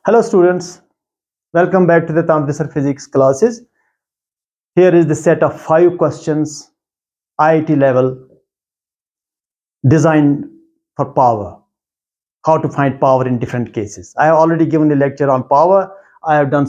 Hello students, welcome back to the Tamrisar physics classes. Here is the set of 5 questions IIT level designed for power. How to find power in different cases. I have already given a lecture on power. I have done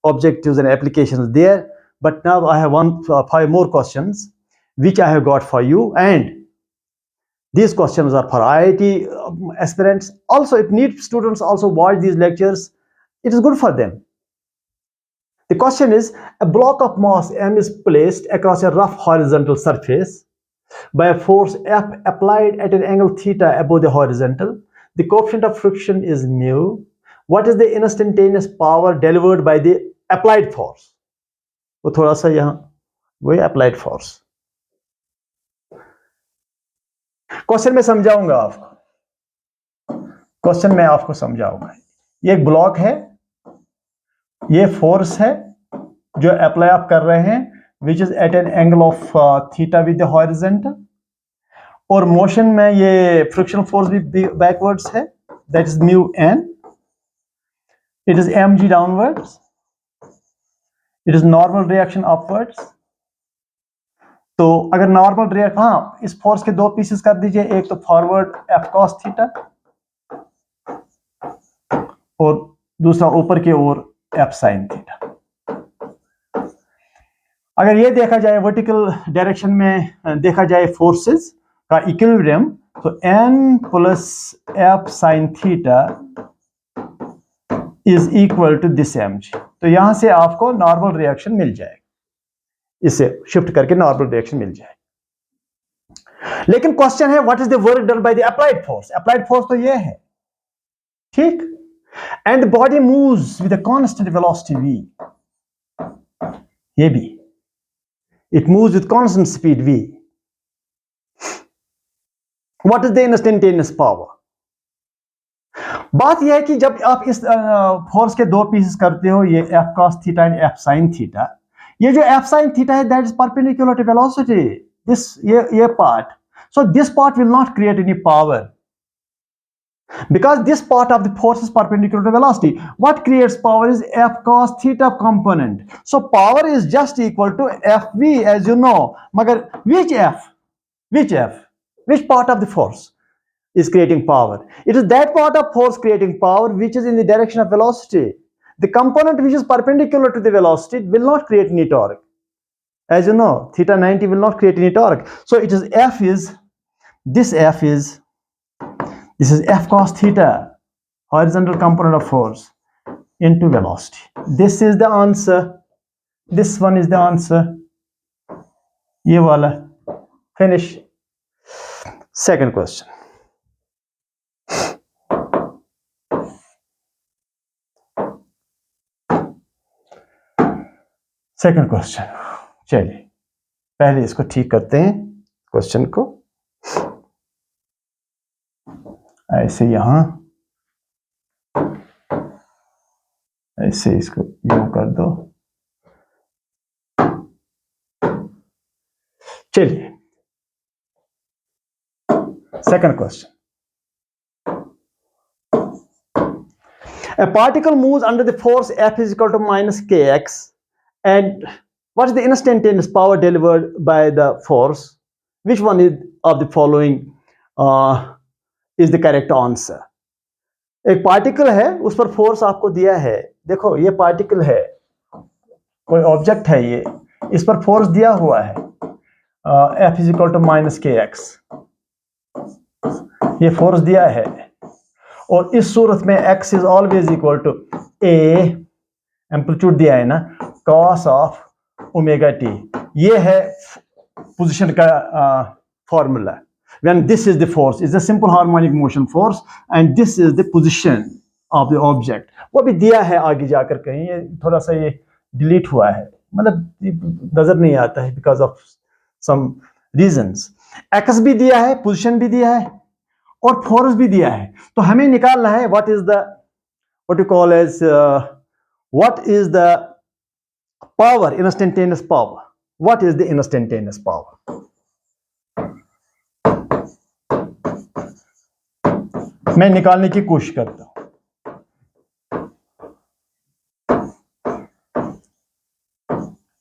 objectives and applications there, but now I have 5 more questions which I have got for you, and these questions are for IIT aspirants. Also, if NEET students also watch these lectures, it is good for them. The question is, a block of mass m is placed across a rough horizontal surface by a force F applied at an angle theta above the horizontal. The coefficient of friction is mu. What is the instantaneous power delivered by the applied force? वो थोड़ा सा यहाँ वही applied force. Question में समझाऊंगा आपको. Question में आपको समझाऊंगा. ये एक ब्लॉक है, ये फोर्स है जो अप्लाई आप कर रहे हैं, which is at an angle of theta with the horizontal, और मोशन में ये फ्रिक्शनल फोर्स भी बैकवर्ड्स है, that is mu N. It is M G downwards, it is normal reaction upwards. तो अगर नॉर्मल रिएक्ट, हाँ, इस फोर्स के दो पीसेस कर दीजिए, एक तो फॉरवर्ड एफ कॉस थीटा और दूसरा ऊपर की ओर एफ साइन थीटा. अगर ये देखा जाए वर्टिकल डायरेक्शन में देखा जाए फोर्सेस का इक्विलिब्रियम, तो n plus F sine theta is equal to this mg. तो यहां से आपको नॉर्मल रिएक्शन मिल जाएगा, इसे शिफ्ट करके नॉर्मल रिएक्शन मिल जाएगा. लेकिन क्वेश्चन है, what is the work done by the applied force. Applied force तो ये है, ठीक, and body moves with a constant velocity v. ये भी it moves with constant speed v. What is the instantaneous power? बात यह है कि जब आप इस फोर्स के दो पीसेस करते हो, ये f cos theta and f sin theta, ये जो f sin थीटा है, that is perpendicular to velocity. This ये part, so this part will not create any power because this part of the force is perpendicular to velocity. What creates power is f cos theta component. So power is just equal to fv, as you know. Magar which part of the force is creating power? It is that part of force creating power which is in the direction of velocity. The component which is perpendicular to the velocity will not create any torque. As you know, theta 90 will not create any torque. So it is this is f cos theta, horizontal component of force, into velocity. This is the answer. This one is the answer. Ye wala. Finish. Second question. Second question. चलिए पहले इसको ठीक करते हैं, question को ऐसे यहां ऐसे इसको यूं कर दो. चलिए second question. A particle moves under the force F is equal to minus kx, and what is the instantaneous power delivered by the force? Which one is of the following is the correct answer? एक particle है, उस पर force आपको दिया है. देखो ये particle है, कोई ऑब्जेक्ट है, ये इस पर फोर्स दिया हुआ है F is equal to minus kx. ये फोर्स दिया है, और इस सूरत में x is always equal to a, amplitude दिया है ना, cos of omega t. ये है पोजीशन का formula. When this is the force, it's a simple harmonic motion force, and this is the position of the object. वो भी दिया है आगे जाकर कहीं, ये थोड़ा सा ये डिलीट हुआ है, मतलब नजर नहीं आता है because of some reasons. x भी दिया है, पोजीशन भी दिया है, और फोर्स भी दिया है. तो हमें निकालना है what is the power, instantaneous power. What is the instantaneous power? मैं निकालने की कोशिश करता हूं.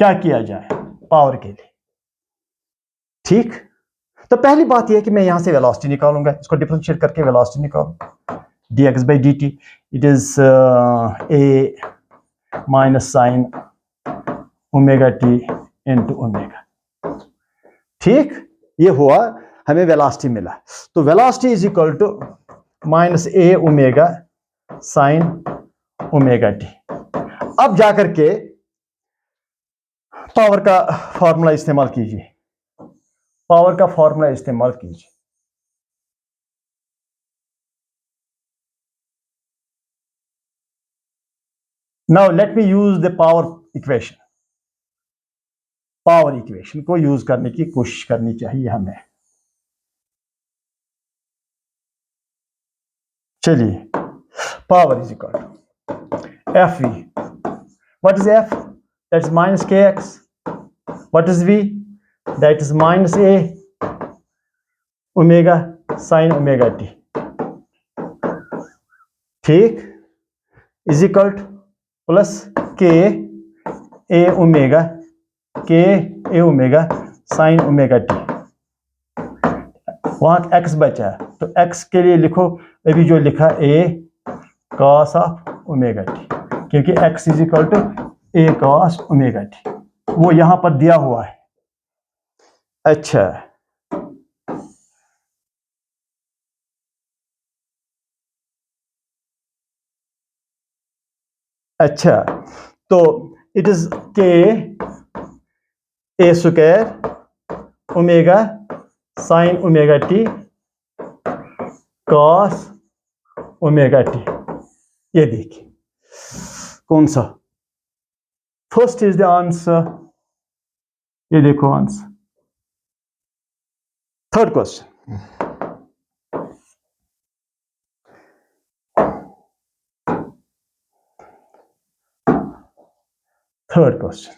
क्या किया जाए पावर के लिए। ठीक, तो पहली बात यह है कि मैं यहां से वेलोसिटी निकालूंगा, इसको डिफरेंशिएट करके वेलोसिटी निकालूं, dx by dt it is a minus sine omega T into omega. ठीक, ये हुआ, हमें वेलोसिटी मिला। तो velocity is equal to minus A omega sine omega T. अब जाकर के पावर का फॉर्मूला इस्तेमाल कीजिए, पावर का फॉर्मूला इस्तेमाल कीजिए। Now let me use the power equation, power equation को यूज करने की कोशिश करनी चाहिए हमें। चलिए, power is equal to F V, what is F, that is minus K X, what is V, that is minus A omega sine omega T. ठीक, is equal to plus K A omega, K A omega sine omega T. वहां X बचा है तो x के लिए लिखो अभी जो लिखा A cos of omega T, क्योंकि X is equal to A cos omega T, वो यहां पर दिया हुआ है। अच्छा, अच्छा, तो it is K A square omega sine omega T cos omega T. ये देखिए कौन सा, फर्स्ट इज द आंसर, ये देखो answer. Third question, third question,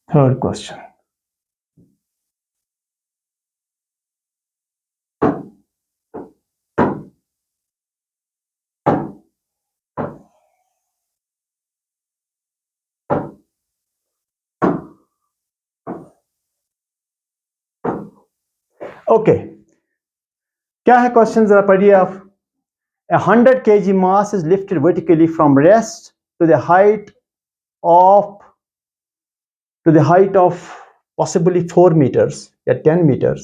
third question. Okay, क्या है क्वेश्चन जरा पढ़िए आप। A 100 kg mass is lifted vertically from rest to the height of possibly 4 meters या 10 meters,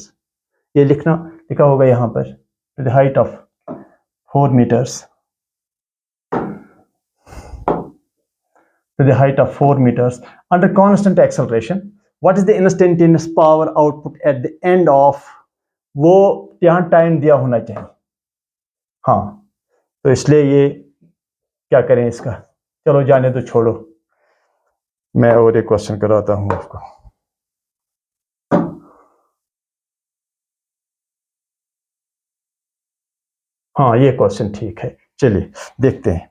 ये लिखा होगा यहां पर, to the height of 4 meters, to the height of 4 meters under constant acceleration. What is the instantaneous power output at the end of, वो यहां time दिया होना चाहिए। हाँ, तो इसलिए ये क्या करें इसका, चलो जाने तो छोड़ो, मैं और एक क्वेश्चन कराता हूं आपको। हाँ, ये क्वेश्चन ठीक है, चलिए देखते हैं।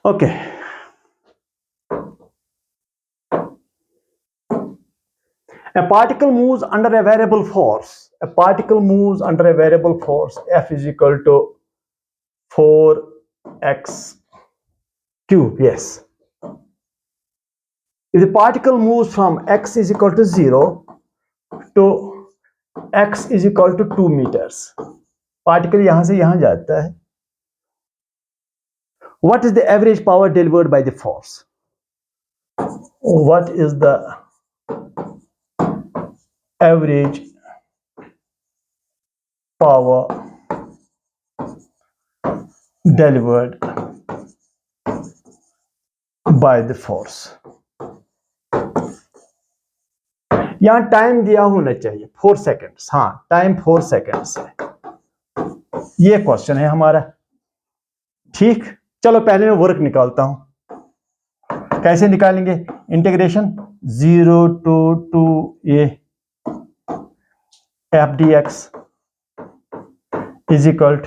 Okay. A particle moves under a variable force. A particle moves under a variable force. F is equal to 4x cube. Yes. If the particle moves from x is equal to 0 to x is equal to 2 meters. Particle यहां से यहां जाता है. What is the average power delivered by the force? What is the average power delivered by the force? यहां time दिया होना चाहिए 4 seconds, हाँ टाइम 4 सेकेंड्स है, ये क्वेश्चन है हमारा। ठीक, चलो पहले मैं वर्क निकालता हूं। कैसे निकालेंगे? Integration 0 to a F D x is equal,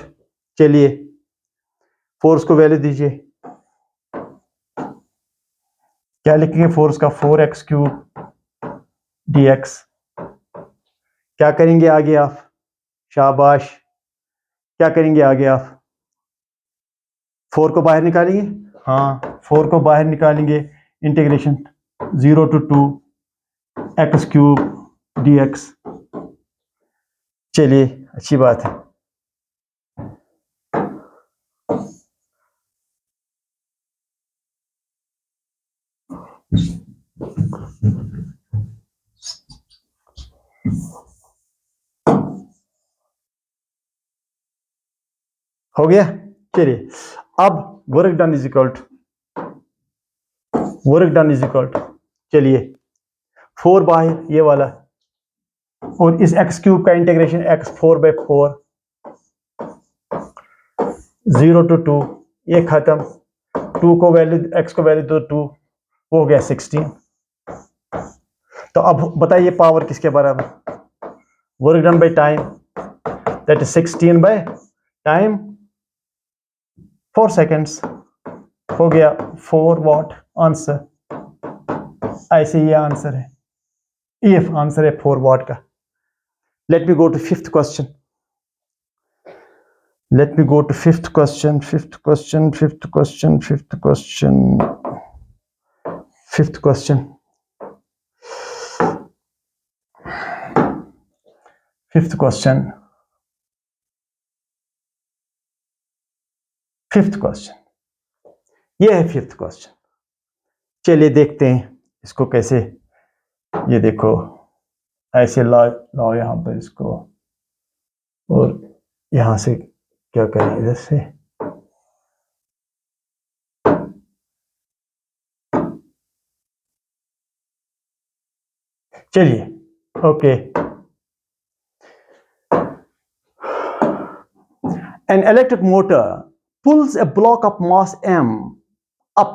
चलिए फोर्स को वैल्यू दीजिए, क्या लिखेंगे फोर्स का? 4x³ dx। क्या करेंगे आगे आप? शाबाश, क्या करेंगे आगे आप? 4 को बाहर निकालेंगे, हाँ 4 को बाहर निकालेंगे, इंटीग्रेशन 0 to x³ dx। चलिए अच्छी बात है। हो गया, चलिए अब work done is equal to, work done is equal to, चलिए 4 बाहर ये वाला, और इस x³ का इंटीग्रेशन x4/4 0 to 2, ये खत्म, 2 को वैल्यू, x को वैल्यू दो 2, वो हो गया 16। तो अब बताइए पावर किसके बराबर? Work done by time, that is 16 by time 4 seconds, हो गया 4 वाट आंसर। ऐसे ये आंसर है, ये आंसर है 4 वाट का। Let me go to fifth question, let me go to fifth question, fifth question, fifth question, fifth question, fifth question, fifth question, fifth question, ये है फिफ्थ क्वेश्चन। चलिए देखते हैं इसको कैसे, ये देखो ऐसे लाओ यहां पर इसको, और यहां से क्या करें, इधर से चलिए, okay. An electric motor pulls a block of mass m up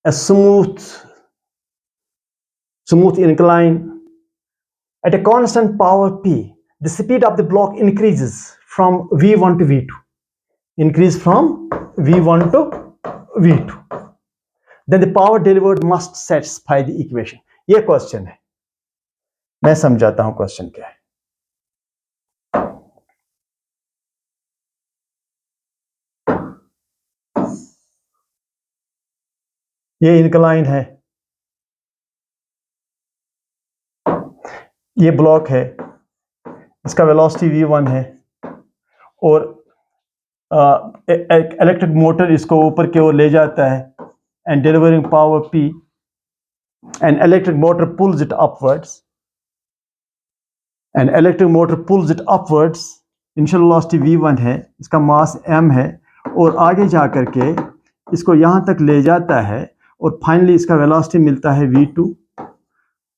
a smooth incline at a constant power P. The speed of the block increases from V1 to V2. Increase from V1 to V2. Then the power delivered must satisfy the equation. ये question है, मैं समझाता हूं question क्या है। ये incline है, ये ब्लॉक है, इसका वेलोसिटी v1 है, और इलेक्ट्रिक मोटर इसको ऊपर की ओर ले जाता है, and delivering power P, and electric motor pulls it upwards, and electric motor pulls it upwards, initial velocity v1 है, इसका मास m है, और आगे जा करके इसको यहाँ तक ले जाता है, और फाइनली इसका वेलोसिटी मिलता है v2,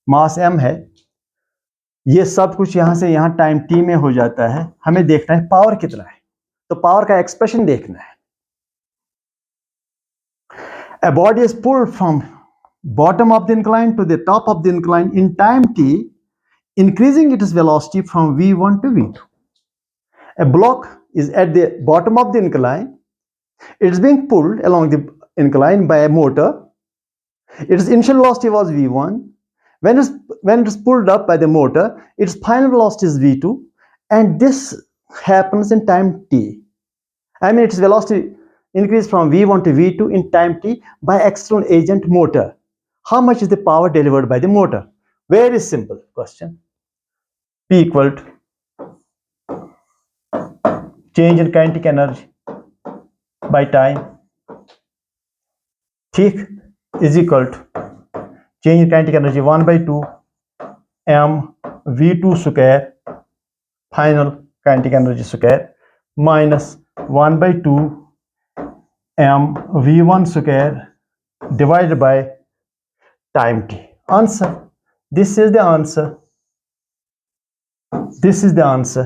मास m है। ये सब कुछ यहाँ से यहाँ टाइम t में हो जाता है। हमें देखना है पावर कितना है, तो पावर का एक्सप्रेशन देखना है। A body is pulled from bottom of the incline to the top of the incline in time t, increasing its velocity from v1 to v2. A block is at the bottom of the incline. It is being pulled along the incline by a motor. Its initial velocity was v1. When it is pulled up by the motor, its final velocity is v2, and this happens in time t. I mean, its velocity increase from v1 to v2 in time t by external agent motor. How much is the power delivered by the motor? Very simple question. P equal to change in kinetic energy by time, ठीक, is equal to change in kinetic energy 1/2 m v2 square final kinetic energy square minus 1/2 m v1 square divided by time t. Answer. This is the answer. This is the answer.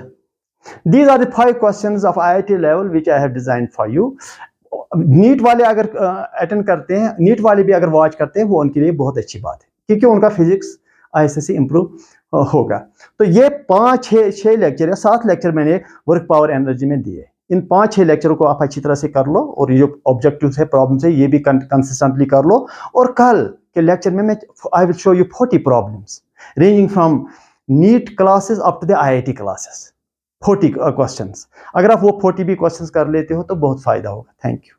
These are the 5 questions of IIT level which I have designed for you. NEET वाले अगर attend करते हैं, NEET वाले भी अगर watch करते हैं, वो उनके लिए बहुत अच्छी बात है, क्योंकि उनका फिजिक्स ऐसे से इम्प्रूव होगा. तो ये 5-6 लेक्चर या 7 लेक्चर मैंने वर्क पावर एनर्जी में दिए. इन 5-6 लेक्चरों को आप अच्छी तरह से कर लो, और ये जो ऑब्जेक्टिव्स है, प्रॉब्लम्स है, ये भी कंसिस्टेंटली कर लो. और कल के लेक्चर में मैं I will show you 40 problems ranging from NEET classes up to the IIT classes. 40 questions. अगर आप वो 40 भी क्वेश्चंस कर लेते हो तो बहुत फायदा होगा. Thank you.